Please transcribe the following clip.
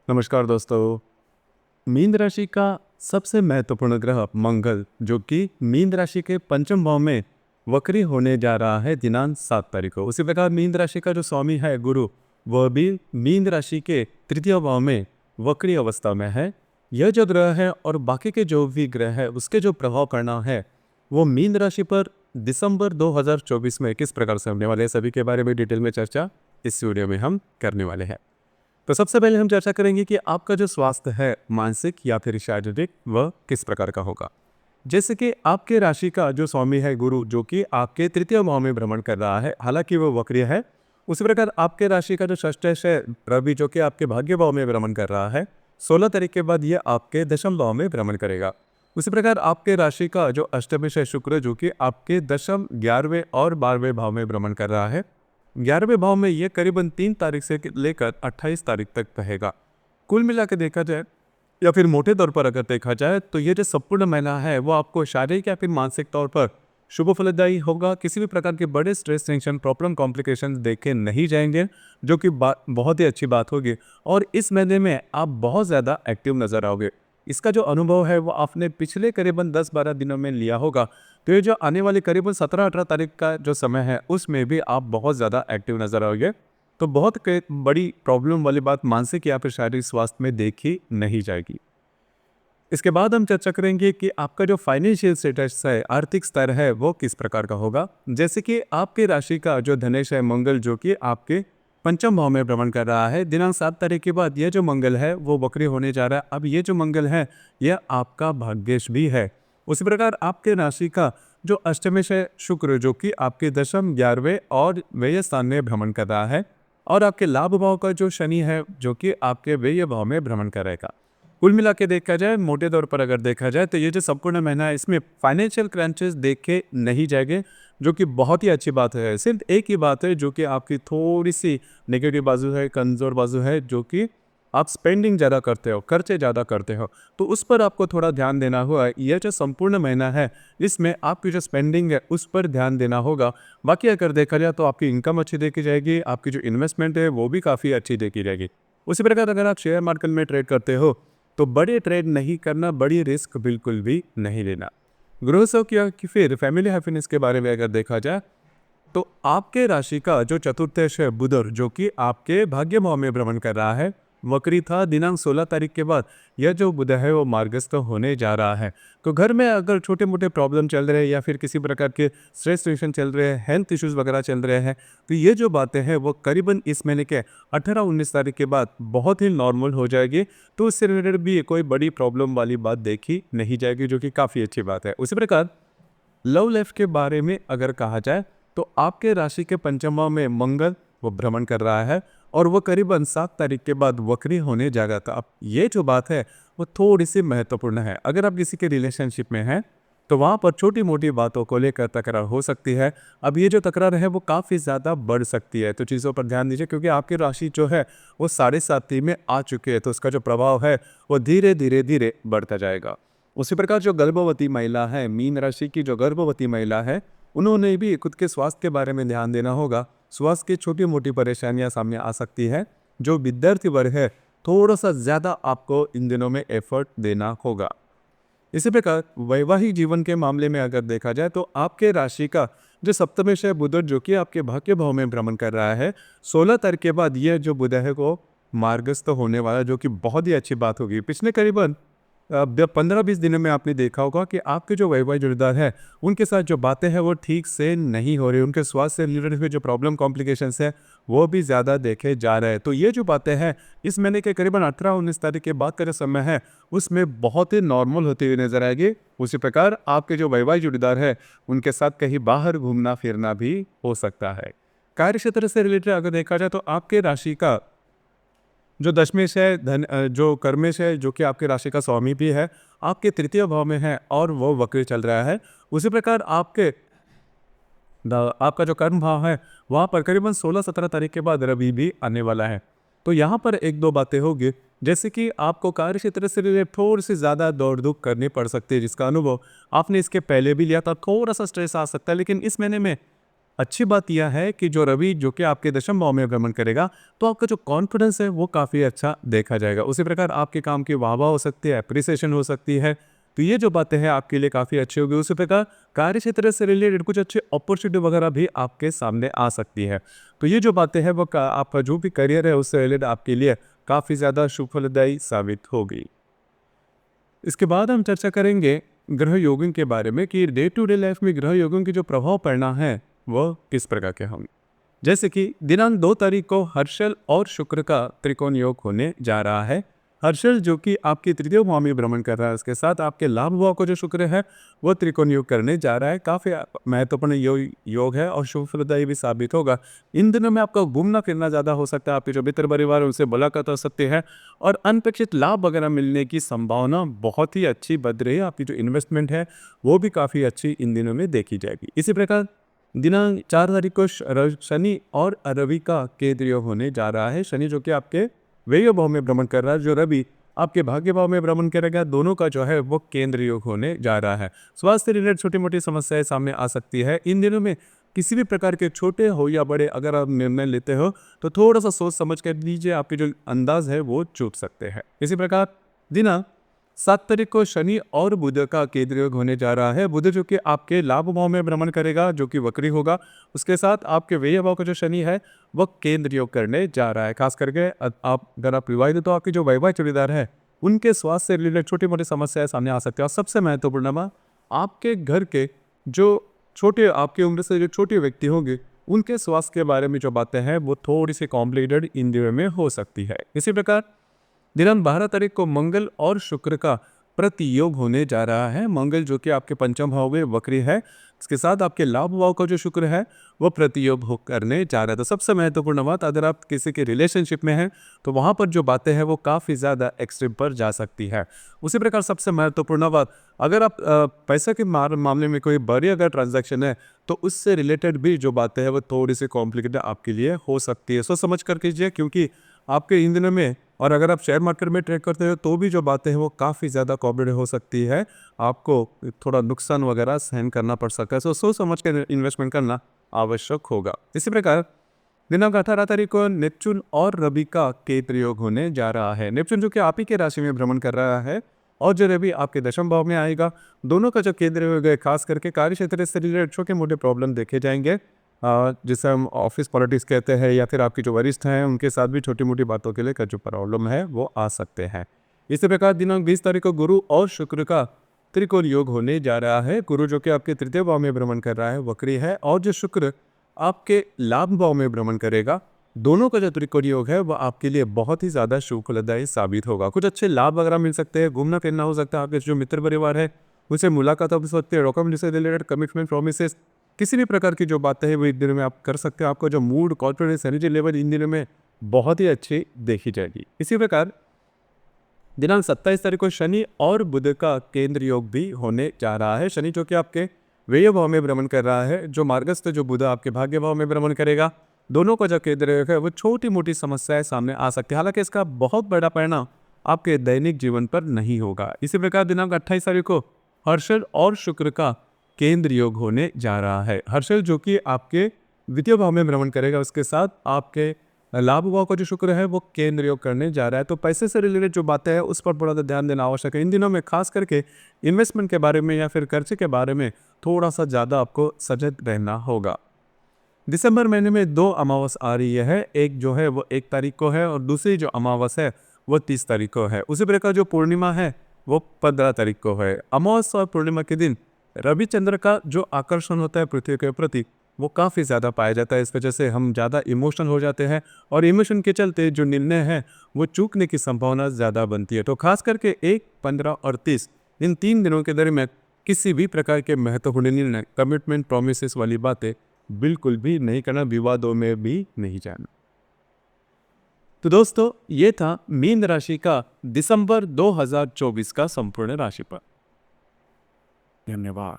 नमस्कार दोस्तों। मीन राशि का सबसे महत्वपूर्ण ग्रह मंगल जो कि मीन राशि के पंचम भाव में वक्री होने जा रहा है दिनांक 7 तारीख को। उसी प्रकार मीन राशि का जो स्वामी है गुरु, वह भी मीन राशि के तृतीय भाव में वक्री अवस्था में है। यह जो ग्रह है और बाकी के जो भी ग्रह है उसके जो प्रभाव पड़ना है वो मीन राशि पर दिसंबर 2024 में किस प्रकार से होने वाले हैं, सभी के बारे में डिटेल में चर्चा इस वीडियो में हम करने वाले हैं। तो सबसे पहले हम चर्चा करेंगे कि आपका जो स्वास्थ्य है मानसिक या फिर शारीरिक वह किस प्रकार का होगा। जैसे कि आपके राशि का जो स्वामी है गुरु जो कि आपके तृतीय भाव में भ्रमण कर रहा है, हालांकि वो वक्रीय है। उसी प्रकार आपके राशि का जो षष्ठेश है रवि जो कि आपके भाग्य भाव में भ्रमण कर रहा है, 16 तारीख के बाद ये आपके दशम भाव में भ्रमण करेगा। उसी प्रकार आपके राशि का जो अष्टमेश है शुक्र जो कि आपके दशम, 11वें और 12वें भाव में भ्रमण कर रहा है। 11वें भाव में ये करीबन 3 तारीख से लेकर 28 तारीख तक रहेगा। कुल मिला के देखा जाए या फिर मोटे तौर पर अगर देखा जाए तो ये जो संपूर्ण महीना है वो आपको शारीरिक या फिर मानसिक तौर पर शुभ फलदायी होगा। किसी भी प्रकार के बड़े स्ट्रेस, टेंशन, प्रॉब्लम, कॉम्प्लिकेशन देखे नहीं जाएंगे, जो कि बहुत ही अच्छी बात होगी। और इस महीने में आप बहुत ज़्यादा एक्टिव नजर आओगे। इसका जो अनुभव है वो आपने पिछले करीबन 10-12 दिनों में लिया होगा। तो ये जो आने वाली करीबन 17-18 तारीख का जो समय है उसमें भी आप बहुत ज़्यादा एक्टिव नजर आओगे। तो बहुत बड़ी प्रॉब्लम वाली बात मानसिक या फिर शारीरिक स्वास्थ्य में देखी नहीं जाएगी। इसके बाद हम चर्चा करेंगे कि आपका जो फाइनेंशियल स्टेटस है, आर्थिक स्तर है, वो किस प्रकार का होगा। जैसे कि आपके राशि का जो धनेश है मंगल जो कि आपके पंचम भाव में भ्रमण कर रहा है, दिनांक 7 तारीख के बाद यह जो मंगल है वो वक्री होने जा रहा है। अब ये जो मंगल है यह आपका भाग्येश भी है। उसी प्रकार आपके राशि का जो अष्टमेश है शुक्र जो कि आपके दशम, 11वें और व्यय स्थान में भ्रमण कर रहा है। और आपके लाभ भाव का जो शनि है जो कि आपके व्यय भाव में भ्रमण करेगा। कुल मिला के देखा जाए, मोटे तौर पर अगर देखा जाए तो ये जो संपूर्ण महीना है इसमें फाइनेंशियल क्रंचेस देखे नहीं जाएंगे, जो कि बहुत ही अच्छी बात है। सिर्फ एक ही बात है जो कि आपकी थोड़ी सी नेगेटिव बाजू है, कमजोर बाजू है, जो कि आप स्पेंडिंग ज़्यादा करते हो, खर्चे ज़्यादा करते हो, तो उस पर आपको थोड़ा ध्यान देना होगा। यह जो संपूर्ण महीना है इसमें आपकी जो स्पेंडिंग है उस पर ध्यान देना होगा। बाकी अगर देखा जाए तो आपकी इनकम अच्छी देखी जाएगी, आपकी जो इन्वेस्टमेंट है वो भी काफ़ी अच्छी देखी जाएगी। उसी प्रकार अगर आप शेयर मार्केट में ट्रेड करते हो तो बड़े ट्रेड नहीं करना, बड़ी रिस्क बिल्कुल भी नहीं लेना। गृह सुख या कि फिर फैमिली हैप्पीनेस के बारे में अगर देखा जाए तो आपके राशि का जो चतुर्थेश है बुध जो कि आपके भाग्य भाव में भ्रमण कर रहा है, वक्री था। दिनांक 16 तारीख के बाद यह जो बुध है वो मार्गस्थ होने जा रहा है। तो घर में अगर छोटे मोटे प्रॉब्लम चल रहे हैं या फिर किसी प्रकार के स्ट्रेस टेंशन चल रहे हैं, हेल्थ इश्यूज वगैरह चल रहे हैं, तो ये जो बातें हैं वो करीबन इस महीने के 18-19 तारीख के बाद बहुत ही नॉर्मल हो जाएगी। तो उससे रिलेटेड भी कोई बड़ी प्रॉब्लम वाली बात देखी नहीं जाएगी, जो कि काफ़ी अच्छी बात है। उसी प्रकार लव लाइफ के बारे में अगर कहा जाए तो आपके राशि के पंचम भाव में मंगल वो भ्रमण कर रहा है और वो करीबन 7 तारीख के बाद वक्री होने जाएगा। था। अब ये जो बात है वो थोड़ी सी महत्वपूर्ण है। अगर आप किसी के रिलेशनशिप में हैं तो वहाँ पर छोटी मोटी बातों को लेकर तकरार हो सकती है। अब ये जो तकरार है वो काफ़ी ज़्यादा बढ़ सकती है, तो चीज़ों पर ध्यान दीजिए, क्योंकि आपकी राशि जो है वो 7.5 में आ चुकी है, तो उसका जो प्रभाव है वो धीरे धीरे धीरे बढ़ता जाएगा। उसी प्रकार जो गर्भवती महिला है, मीन राशि की जो गर्भवती महिला है, उन्होंने भी खुद के स्वास्थ्य के बारे में ध्यान देना होगा। स्वास्थ्य की छोटी मोटी परेशानियां सामने आ सकती है। जो विद्यार्थी वर्ग है थोड़ा सा ज़्यादा आपको इन दिनों में एफर्ट देना होगा। इसी प्रकार वैवाहिक जीवन के मामले में अगर देखा जाए तो आपके राशि का जो सप्तमेश है बुध जो कि आपके भाग्य भाव में भ्रमण कर रहा है, 16 तारीख के बाद यह जो बुध है वो मार्गस्थ होने वाला, जो कि बहुत ही अच्छी बात होगी। पिछले करीबन 15-20 दिनों में आपने देखा होगा कि आपके जो वैवाहिक जोड़ीदार है उनके साथ जो बातें हैं वो ठीक से नहीं हो रही, उनके स्वास्थ्य से रिलेटेड जो प्रॉब्लम कॉम्प्लिकेशंस है वो भी ज़्यादा देखे जा रहे हैं। तो ये जो बातें हैं इस महीने के करीबन 18-19 तारीख के बाद का जो समय है उसमें बहुत ही नॉर्मल होती हुई नजर आएगी। उसी प्रकार आपके जो वैवाहिक जोड़ीदार है उनके साथ कहीं बाहर घूमना फिरना भी हो सकता है। कार्य क्षेत्र से रिलेटेड अगर देखा जाए तो आपके राशि का जो दशमेश है जो कर्मेश है जो कि आपके राशि का स्वामी भी है, आपके तृतीय भाव में है और वो वक्र चल रहा है। उसी प्रकार आपका जो कर्म भाव है वहाँ पर करीबन 16-17 तारीख के बाद रवि भी आने वाला है। तो यहाँ पर एक दो बातें होगी, जैसे कि आपको कार्य क्षेत्र से रिलेटेड थोड़ी सी ज़्यादा दौड़ धूप करनी पड़ सकती है, जिसका अनुभव आपने इसके पहले भी लिया था। थोड़ा सा स्ट्रेस आ सकता है, लेकिन इस महीने में अच्छी बात यह है कि जो रवि जो कि आपके दशम भाव में भ्रमण करेगा, तो आपका जो कॉन्फिडेंस है वो काफ़ी अच्छा देखा जाएगा। उसी प्रकार आपके काम की वाह-वाह हो सकती है, एप्रिसिएशन हो सकती है। तो ये जो बातें हैं आपके लिए काफ़ी अच्छी होगी। उसी प्रकार कार्य क्षेत्र से रिलेटेड कुछ अच्छी अपॉर्चुनिटी वगैरह भी आपके सामने आ सकती है। तो ये जो बातें हैं वो आपका जो भी करियर है उससे रिलेटेड आपके लिए काफ़ी ज़्यादा शुभ फलदायी साबित होगी। इसके बाद हम चर्चा करेंगे ग्रह योगों के बारे में कि डे टू डे लाइफ में ग्रह योगों की जो प्रभाव पड़ना है वह किस प्रकार के होंगे। जैसे कि दिनांक 2 तारीख को हर्षल और शुक्र का त्रिकोण योग होने जा रहा है। हर्षल जो कि आपकी तृतीय भाव में भ्रमण कर रहा है, उसके साथ आपके लाभ भाव को जो शुक्र है वो त्रिकोण योग करने जा रहा है। काफ़ी महत्वपूर्ण योग है और शुभ फलदायी भी साबित होगा। इन दिनों में आपका घूमना फिरना ज़्यादा हो सकता है, आपके जो मित्र परिवार है उनसे मुलाकात हो सकती है और अनपेक्षित लाभ वगैरह मिलने की संभावना बहुत ही अच्छी बन रही है। आपकी जो इन्वेस्टमेंट है वो भी काफ़ी अच्छी इन दिनों में देखी जाएगी। इसी प्रकार दिनांक 4 तारीख को शनि और रवि का केंद्र योग होने जा रहा है। शनि जो कि आपके व्यय भाव में भ्रमण कर रहा है, जो रवि आपके भाग्य भाव में भ्रमण करेगा, दोनों का जो है वो केंद्र योग होने जा रहा है। स्वास्थ्य रिलेटेड छोटी मोटी समस्याएं सामने आ सकती है इन दिनों में। किसी भी प्रकार के छोटे हो या बड़े अगर आप निर्णय लेते हो तो थोड़ा सा सोच समझ कर लीजिए, आपके जो अंदाज है वो चूक सकते हैं। इसी प्रकार दिनांक 7 तारीख को शनि और बुध का केंद्र योग होने जा रहा है। बुध जो कि आपके लाभ भाव में भ्रमण करेगा, जो कि वक्री होगा। उसके साथ आपके व्यय भाव का जो शनि है वह केंद्र योग करने जा रहा है। खास करके आप अगर आप विवाहित हो तो आपकी जो वैवाहिक जोड़ीदार है उनके स्वास्थ्य से रिलेटेड छोटी मोटी समस्याएं सामने आ सकती है। और सबसे महत्वपूर्ण बात, आपके घर के जो छोटे आपकी उम्र से जो छोटे व्यक्ति होंगे उनके स्वास्थ्य के बारे में जो बातें हैं वो थोड़ी सी कॉम्प्लिकेटेड इन दिनों में हो सकती है। इसी प्रकार दिनांक 12 तारीख को मंगल और शुक्र का प्रतियोग होने जा रहा है। मंगल जो कि आपके पंचम भाव में वक्री है, इसके साथ आपके लाभ भाव का जो शुक्र है वो प्रतियोग हो करने जा रहा है। तो सबसे महत्वपूर्ण बात, अगर आप किसी के रिलेशनशिप में हैं तो वहाँ पर जो बातें हैं वो काफ़ी ज़्यादा एक्सट्रीम पर जा सकती है। उसी प्रकार सबसे महत्वपूर्ण बात, अगर आप पैसे के मामले में कोई बड़ी अगर ट्रांजैक्शन है तो उससे रिलेटेड भी जो बातें हैं वो थोड़ी सी कॉम्प्लिकेटेड आपके लिए हो सकती है। सोच समझ कर कीजिए, क्योंकि आपके इन दिनों में और अगर आप शेयर मार्केट में ट्रेड करते हो तो भी जो बातें हैं वो काफ़ी ज़्यादा कॉम्प्लिकेटेड हो सकती है। आपको थोड़ा नुकसान वगैरह सहन करना पड़ सकता है। सोच समझ कर इन्वेस्टमेंट करना आवश्यक होगा। इसी प्रकार दिनांक 18 तारीख को नेपच्यून और रवि का केंद्र योग होने जा रहा है। नेपच्यून जो कि आप ही के राशि में भ्रमण कर रहा है और जो रवि आपके दशम भाव में आएगा, दोनों का जो केंद्र योग है खास करके कार्य क्षेत्र से रिलेटेड छोटे मोटे प्रॉब्लम देखे जाएंगे, जिसे हम ऑफिस पॉलिटिक्स कहते हैं, या फिर आपकी जो वरिष्ठ हैं उनके साथ भी छोटी मोटी बातों के लिए जो प्रॉब्लम है वो आ सकते हैं। इसी प्रकार दिनांक 20 तारीख को गुरु और शुक्र का त्रिकोण योग होने जा रहा है। गुरु जो कि आपके तृतीय भाव में भ्रमण कर रहा है, वक्री है, और जो शुक्र आपके लाभ भाव में भ्रमण करेगा, दोनों का जो त्रिकोण योग है वह आपके लिए बहुत ही ज़्यादा शुभ फलदायी साबित होगा। कुछ अच्छे लाभ वगैरह मिल सकते हैं, घूमना फिरना हो सकता है, आपके जो मित्र परिवार है उनसे मुलाकात हो सकती है, डॉक्यूमेंट से रिलेटेड कमिटमेंट प्रोमिसेस, किसी भी प्रकार की जो बातें हैं वो इन दिनों में आप कर सकते हैं। आपका जो mood, confidence, energy level in दिनों में बहुत ही अच्छी देखी जाएगी। इसी प्रकार दिनांक 27 तारीख को शनि और बुध का केंद्र योग भी होने जा रहा है। शनि जो कि आपके व्यय भाव में भ्रमण कर रहा है, जो मार्गस्थ जो बुध आपके भाग्य भाव में भ्रमण करेगा, दोनों का जो केंद्र योग है वो छोटी मोटी समस्याएं सामने आ सकती है। हालांकि इसका बहुत बड़ा परिणाम आपके दैनिक जीवन पर नहीं होगा। इसी प्रकार दिनांक 28 तारीख को हर्षल और शुक्र का केंद्र योग होने जा रहा है। हर्षल जो कि आपके द्वितीय भाव में भ्रमण करेगा, उसके साथ आपके लाभ भाव का जो शुक्र है वो केंद्र योग करने जा रहा है। तो पैसे से रिलेटेड जो बातें हैं उस पर थोड़ा सा ध्यान देना आवश्यक है। इन दिनों में खास करके इन्वेस्टमेंट के बारे में या फिर कर्जे के बारे में थोड़ा सा ज़्यादा आपको सजग रहना होगा। दिसंबर महीने में 2 अमावस आ रही है, एक जो है वो 1 तारीख को है और दूसरी जो अमावस है वो 30 तारीख को है। उसी प्रकार जो पूर्णिमा है वो 15 तारीख को है। अमावस और पूर्णिमा के दिन रविचंद्र का जो आकर्षण होता है पृथ्वी के प्रति वो काफ़ी ज़्यादा पाया जाता है। इस वजह से हम ज़्यादा इमोशनल हो जाते हैं और इमोशन के चलते जो निर्णय है वो चूकने की संभावना ज़्यादा बनती है। तो खास करके 1, 15 और 30 इन 3 दिनों के दरमियान किसी भी प्रकार के महत्वपूर्ण निर्णय, कमिटमेंट, प्रोमिसेस वाली बातें बिल्कुल भी नहीं करना, विवादों में भी नहीं जाना। तो दोस्तों ये था मीन राशि का दिसंबर 2024 का संपूर्ण राशिफल। धन्यवाद।